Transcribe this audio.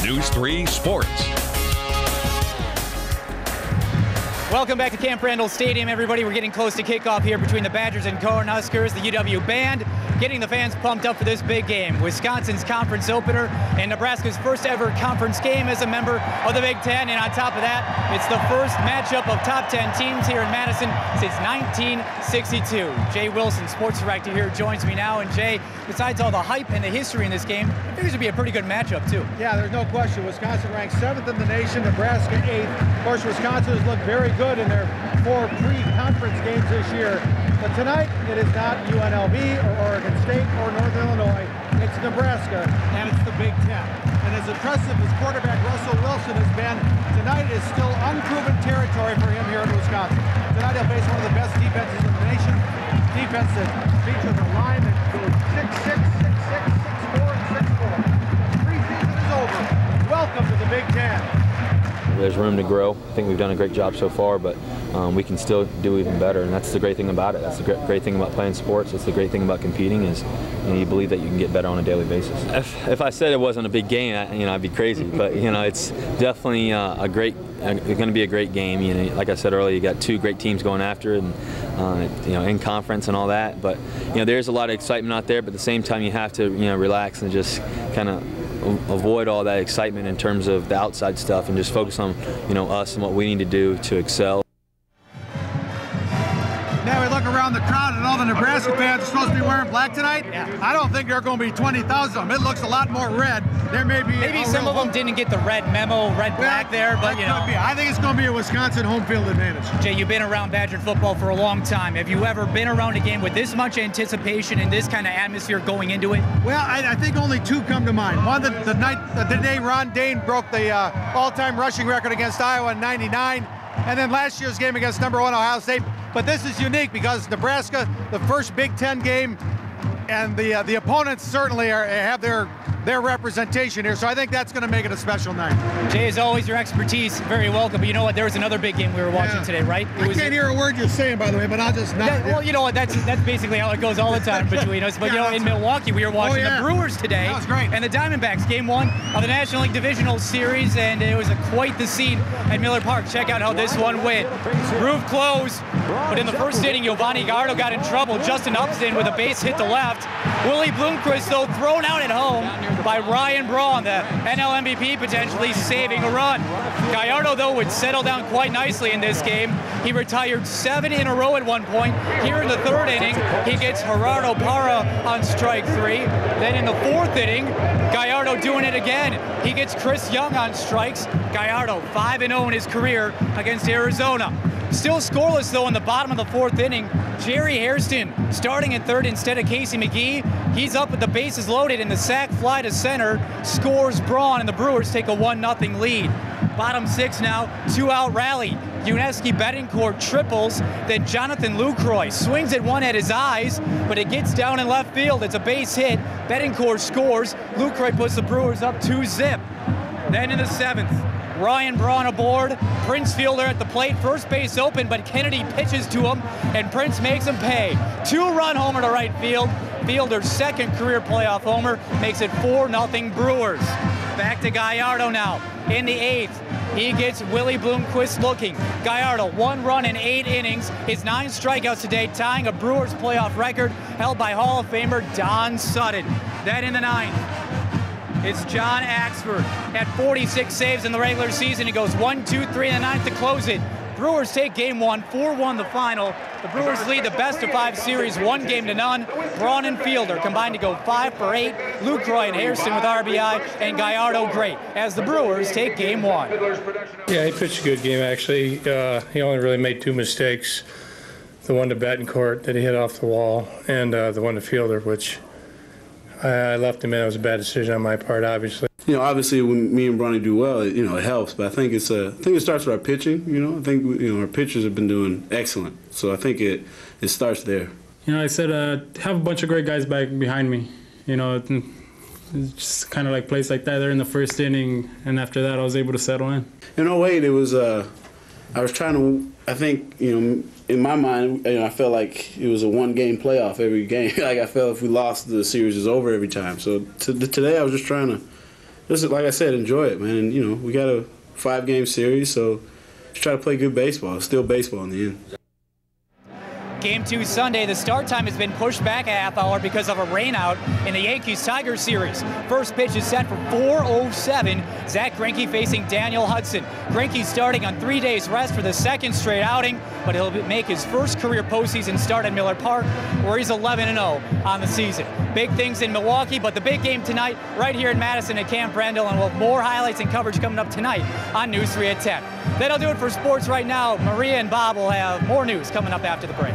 News 3 Sports. Welcome back to Camp Randall Stadium, everybody. We're getting close to kickoff here between the Badgers and Cornhuskers. The UW band getting the fans pumped up for this big game. Wisconsin's conference opener and Nebraska's first ever conference game as a member of the Big Ten. And on top of that, it's the first matchup of top 10 teams here in Madison since 1962. Jay Wilson, sports director here, joins me now. And Jay, besides all the hype and the history in this game, I think this would be a pretty good matchup too. Yeah, there's no question. Wisconsin ranks 7th in the nation, Nebraska 8th. Of course, Wisconsin has looked very good in their 4 pre-conference games this year. But tonight, it is not UNLV or Oregon State or Northern Illinois. It's Nebraska, and it's the Big Ten. And as impressive as quarterback Russell Wilson has been, tonight is still unproven territory for him here in Wisconsin. Tonight he'll face one of the best defenses in the nation. Defense that features a line that goes 6'6", 6'6", 6'4", and 6'4". The preseason is over. Welcome to the Big Ten. There's room to grow. I think we've done a great job so far, but we can still do even better, and that's the great thing about it. That's the great thing about playing sports. That's the great thing about competing is you believe that you can get better on a daily basis. If I said it wasn't a big game, I'd be crazy. But it's definitely going to be a great game. Like I said earlier, you got 2 great teams going after it, and in conference and all that. But there's a lot of excitement out there. But at the same time, you have to relax and just kind of avoid all that excitement in terms of the outside stuff and just focus on us and what we need to do to excel. Now we look around the crowd and all the Nebraska fans are supposed to be wearing black tonight. Yeah. I don't think there are going to be 20,000 of them. It looks a lot more red. There may be some of them didn't get the red memo, red-black there, but I think it's going to be a Wisconsin home field advantage. Jay, you've been around Badger football for a long time. Have you ever been around a game with this much anticipation and this kind of atmosphere going into it? Well, I think only 2 come to mind. One, the day Ron Dane broke the all-time rushing record against Iowa in '99, and then last year's game against #1 Ohio State. But this is unique because Nebraska, the first Big Ten game, and the opponents certainly have their representation here. So I think that's going to make it a special night. Jay, as always, your expertise, very welcome. But you know what? There was another big game we were watching today, right? I can't hear a word you're saying, by the way, but I'll just not. Well, you know what? That's basically how it goes all the time between us. But in Milwaukee, we were watching the Brewers today. That was great. And the Diamondbacks, game 1 of the National League Divisional Series, and it was quite the scene at Miller Park. Check out how this one went. Roof closed, but in the first inning, Giovanni Gallardo got in trouble. Justin Upton with a base hit to left. Willie Bloomquist, though, thrown out at home by Ryan Braun, the NL MVP, potentially saving a run. Gallardo, though, would settle down quite nicely in this game. He retired 7 in a row at one point. Here in the 3rd inning, he gets Gerardo Parra on strike 3. Then in the 4th inning, Gallardo doing it again. He gets Chris Young on strikes. Gallardo 5-0 in his career against Arizona. Still scoreless, though, in the bottom of the 4th inning. Jerry Hairston starting at 3rd instead of Casey McGee. He's up with the bases loaded, and the sac fly to center scores Braun, and the Brewers take a 1-0 lead. Bottom 6 now, 2-out rally. Uneski Betancourt triples, then Jonathan Lucroy swings at one at his eyes, but it gets down in left field. It's a base hit. Betancourt scores. Lucroy puts the Brewers up 2-0. Then in the 7th, Ryan Braun aboard, Prince Fielder at the plate, first base open, but Kennedy pitches to him, and Prince makes him pay. 2-run homer to right field. Fielder's 2nd career playoff homer makes it 4-0 Brewers. Back to Gallardo now. In the 8th, he gets Willie Bloomquist looking. Gallardo, 1 run in 8 innings, his 9 strikeouts today, tying a Brewers playoff record held by Hall of Famer Don Sutton. Then in the 9th, it's John Axford at 46 saves in the regular season. He goes 1, 2, 3 in the 9th to close it. Brewers take game 1, 4-1 the final. The Brewers lead the best-of-5 series 1-0. Braun and Fielder combined to go 5 for 8. Lucroy and Hairston with RBI, and Gallardo great as the Brewers take game 1. Yeah, he pitched a good game, actually. He only really made 2 mistakes. The one to Betancourt that he hit off the wall, and the one to Fielder, which I left him in. It was a bad decision on my part, obviously. Obviously when me and Bronny do well, it helps. But I think it starts with our pitching. I think our pitchers have been doing excellent. So I think it starts there. I said have a bunch of great guys back behind me. It's just kind of like plays like that. They're in the 1st inning, and after that, I was able to settle in. In 08, it was. I was trying to. I think in my mind, I felt like it was a 1-game playoff every game. Like I felt if we lost, the series is over every time. So today, I was just trying to just like I said, enjoy it, man. And, you know, we got a 5-game series, so just try to play good baseball. It's still baseball in the end. Game 2 Sunday, the start time has been pushed back a half hour because of a rainout in the Yankees-Tigers series. First pitch is set for 4:07. Zach Greinke facing Daniel Hudson. Greinke starting on 3 days rest for the second straight outing, but he'll make his first career postseason start at Miller Park, where he's 11-0 on the season. Big things in Milwaukee, but the big game tonight right here in Madison at Camp Randall, and we'll have more highlights and coverage coming up tonight on News 3 at 10. That'll do it for sports right now. Maria and Bob will have more news coming up after the break.